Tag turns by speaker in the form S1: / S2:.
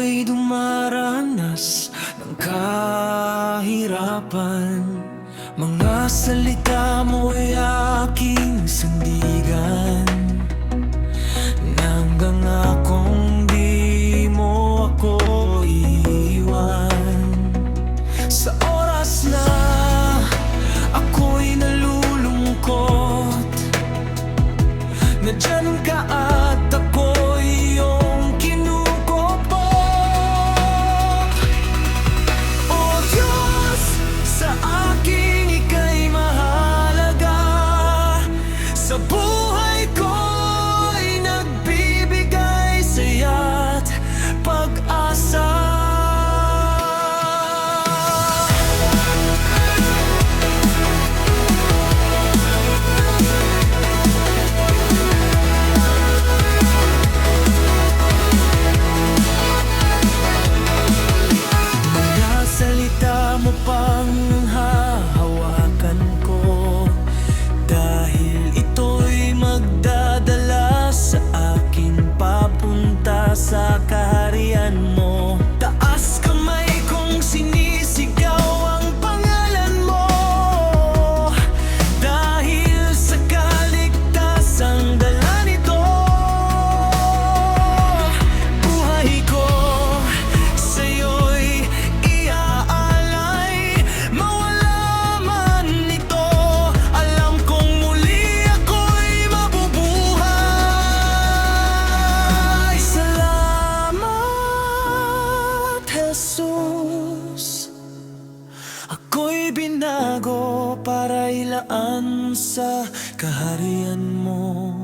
S1: ako'y dumaranas ng kahirapan, mga salita mo'y aking sandigan, hanggang akong di mo ako iiwan. Sa oras na ako'y nalulungkot, nandiyan ka at ako'y iyong kinukupot. O Diyos, sa akin ika'y mahalaga, sa buhay ko'y nagbibigay saya't pag-asa. Mo pang hahawakan ko, dahil ito'y magdadala sa akin papunta sa kaharian mo. Taas kamay kong sinisigaw ang pangalan mo, dahil sa kaligtasang dala nito. Buhay ko sa'yo'y Jesus. Ako'y binago para ilaan sa kaharian mo.